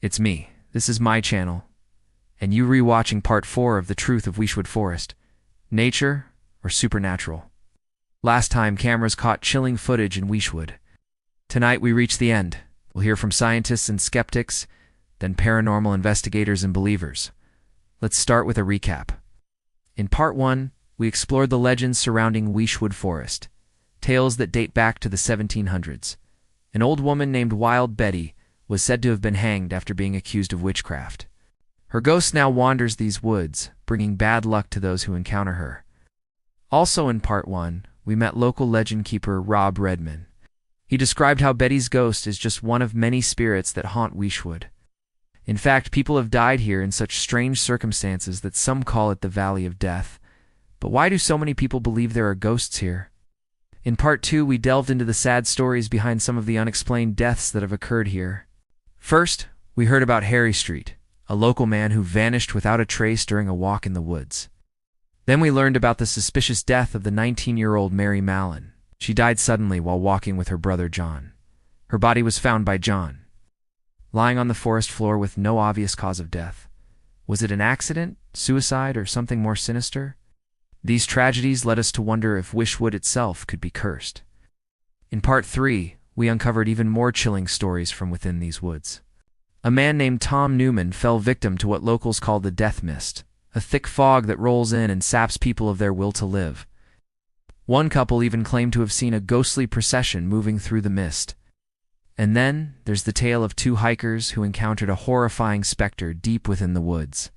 It's me. This is my channel. And you rewatching part 4 of The Truth of Wychwood Forest. Nature or supernatural? Last time, cameras caught chilling footage in Wychwood. Tonight, we reach the end. We'll hear from scientists and skeptics, then paranormal investigators and believers. Let's start with a recap. In part 1, we explored the legends surrounding Wychwood Forest, tales that date back to the 1700s. An old woman named Wild Betty was said to have been hanged after being accused of witchcraft. Her ghost now wanders these woods, bringing bad luck to those who encounter her. Also in part 1, we met local legend keeper Rob Redman. He described how Betty's ghost is just one of many spirits that haunt Wychwood. In fact, people have died here in such strange circumstances that some call it the Valley of Death. But why do so many people believe there are ghosts here? In part 2, we delved into the sad stories behind some of the unexplained deaths that have occurred here. First, we heard about Harry Street, a local man who vanished without a trace during a walk in the woods. Then we learned about the suspicious death of the 19-year-old Mary Mallon. She died suddenly while walking with her brother John. Her body was found by John, lying on the forest floor with no obvious cause of death. Was it an accident, suicide, or something more sinister? These tragedies led us to wonder if Wychwood itself could be cursed. In part 3, we uncovered even more chilling stories from within these woods. A man named Tom Newman fell victim to what locals call the death mist, a thick fog that rolls in and saps people of their will to live. One couple even claimed to have seen a ghostly procession moving through the mist. And then there's the tale of 2 hikers who encountered a horrifying specter deep within the woods.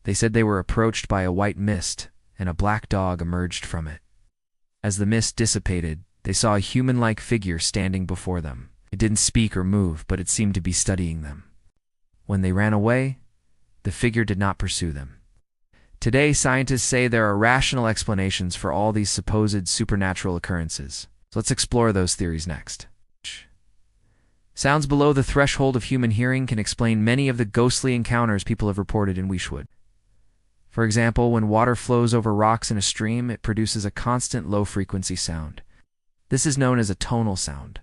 They said they were approached by a white mist, and a black dog emerged from it. As the mist dissipated, they saw a human-like figure standing before them. It didn't speak or move, but it seemed to be studying them. When they ran away, the figure did not pursue them. Today, scientists say there are rational explanations for all these supposed supernatural occurrences. So let's explore those theories next. Sounds below the threshold of human hearing can explain many of the ghostly encounters people have reported in Wychwood. For example, when water flows over rocks in a stream, it produces a constant low-frequency sound. This is known as a tonal sound.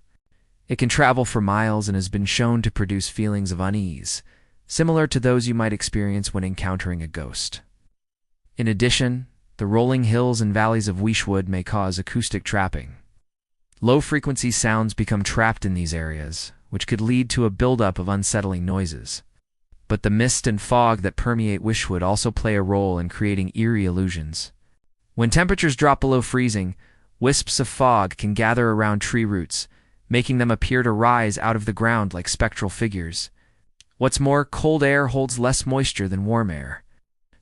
It can travel for miles and has been shown to produce feelings of unease, similar to those you might experience when encountering a ghost. In addition, the rolling hills and valleys of Wychwood may cause acoustic trapping. Low-frequency sounds become trapped in these areas, which could lead to a buildup of unsettling noises. But the mist and fog that permeate Wychwood also play a role in creating eerie illusions. When temperatures drop below freezing, wisps of fog can gather around tree roots, making them appear to rise out of the ground like spectral figures. What's more, cold air holds less moisture than warm air.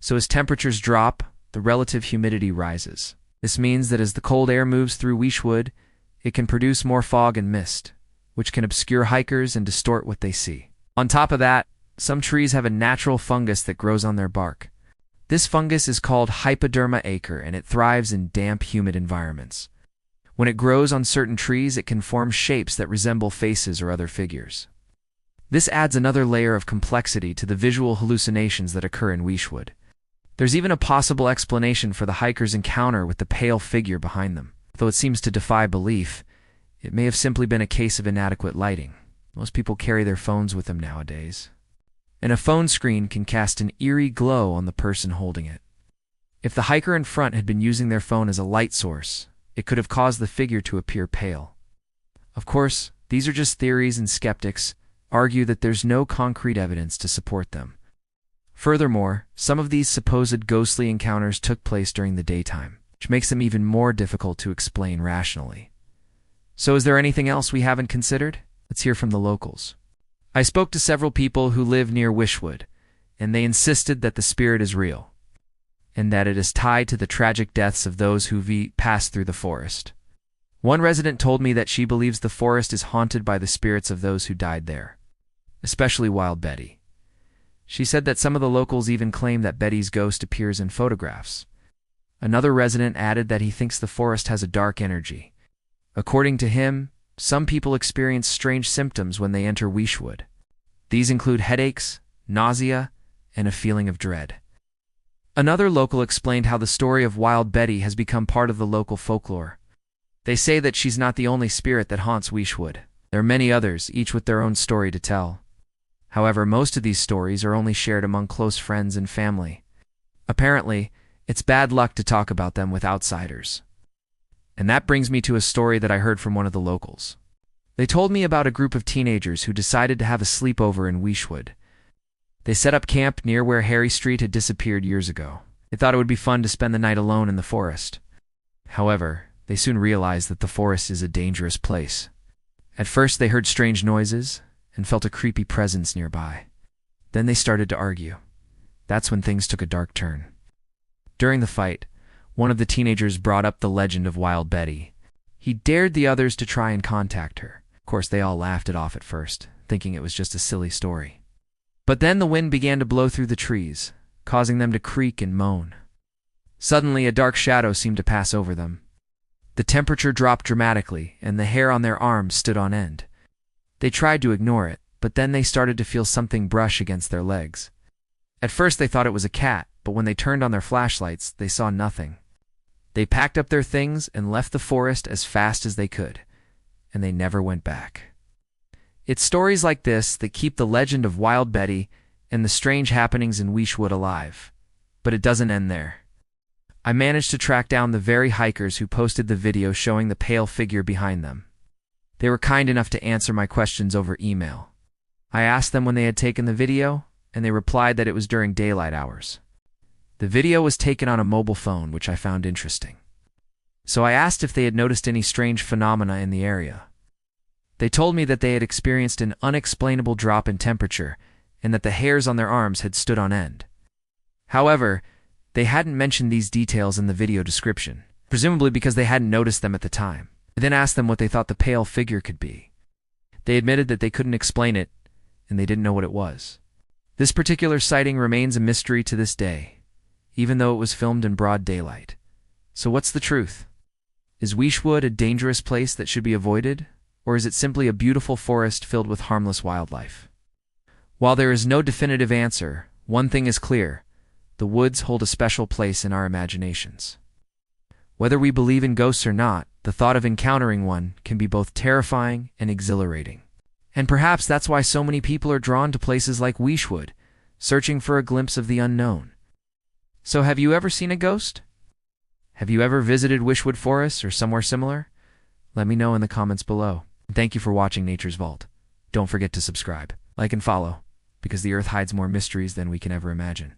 So as temperatures drop, the relative humidity rises. This means that as the cold air moves through Wychwood, it can produce more fog and mist, which can obscure hikers and distort what they see. On top of that, some trees have a natural fungus that grows on their bark. This fungus is called Hypoderma acre, and it thrives in damp, humid environments. When it grows on certain trees, it can form shapes that resemble faces or other figures. This adds another layer of complexity to the visual hallucinations that occur in Wychwood. There's even a possible explanation for the hiker's encounter with the pale figure behind them. Though it seems to defy belief, it may have simply been a case of inadequate lighting. Most people carry their phones with them nowadays, and a phone screen can cast an eerie glow on the person holding it. If the hiker in front had been using their phone as a light source, it could have caused the figure to appear pale. Of course, these are just theories, and skeptics argue that there's no concrete evidence to support them. Furthermore, some of these supposed ghostly encounters took place during the daytime, which makes them even more difficult to explain rationally. So is there anything else we haven't considered? Let's hear from the locals. I spoke to several people who live near Wychwood, and they insisted that the spirit is real, and that it is tied to the tragic deaths of those who passed through the forest. One resident told me that she believes the forest is haunted by the spirits of those who died there, especially Wild Betty. She said that some of the locals even claim that Betty's ghost appears in photographs. Another resident added that he thinks the forest has a dark energy. According to him, some people experience strange symptoms when they enter Wychwood. These include headaches, nausea, and a feeling of dread. Another local explained how the story of Wild Betty has become part of the local folklore. They say that she's not the only spirit that haunts Wychwood. There are many others, each with their own story to tell. However, most of these stories are only shared among close friends and family. Apparently, it's bad luck to talk about them with outsiders. And that brings me to a story that I heard from one of the locals. They told me about a group of teenagers who decided to have a sleepover in Wychwood. They set up camp near where Harry Street had disappeared years ago. They thought it would be fun to spend the night alone in the forest. However, they soon realized that the forest is a dangerous place. At first, they heard strange noises and felt a creepy presence nearby. Then they started to argue. That's when things took a dark turn. During the fight, one of the teenagers brought up the legend of Wild Betty. He dared the others to try and contact her. Of course, they all laughed it off at first, thinking it was just a silly story. But then the wind began to blow through the trees, causing them to creak and moan. Suddenly, a dark shadow seemed to pass over them. The temperature dropped dramatically, and the hair on their arms stood on end. They tried to ignore it, but then they started to feel something brush against their legs. At first, they thought it was a cat, but when they turned on their flashlights, they saw nothing. They packed up their things and left the forest as fast as they could, and they never went back. It's stories like this that keep the legend of Wild Betty and the strange happenings in Wychwood alive. But it doesn't end there. I managed to track down the very hikers who posted the video showing the pale figure behind them. They were kind enough to answer my questions over email. I asked them when they had taken the video, and they replied that it was during daylight hours. The video was taken on a mobile phone, which I found interesting. So I asked if they had noticed any strange phenomena in the area. They told me that they had experienced an unexplainable drop in temperature and that the hairs on their arms had stood on end. However, they hadn't mentioned these details in the video description, presumably because they hadn't noticed them at the time. I then asked them what they thought the pale figure could be. They admitted that they couldn't explain it, and they didn't know what it was. This particular sighting remains a mystery to this day, even though it was filmed in broad daylight. So what's the truth? Is Wychwood a dangerous place that should be avoided, or is it simply a beautiful forest filled with harmless wildlife? While there is no definitive answer, one thing is clear: the woods hold a special place in our imaginations. Whether we believe in ghosts or not, the thought of encountering one can be both terrifying and exhilarating. And perhaps that's why so many people are drawn to places like Wychwood, searching for a glimpse of the unknown. So have you ever seen a ghost? Have you ever visited Wychwood Forest or somewhere similar? Let me know in the comments below. Thank you for watching Nature's Vault. Don't forget to subscribe, like, and follow, because the earth hides more mysteries than we can ever imagine.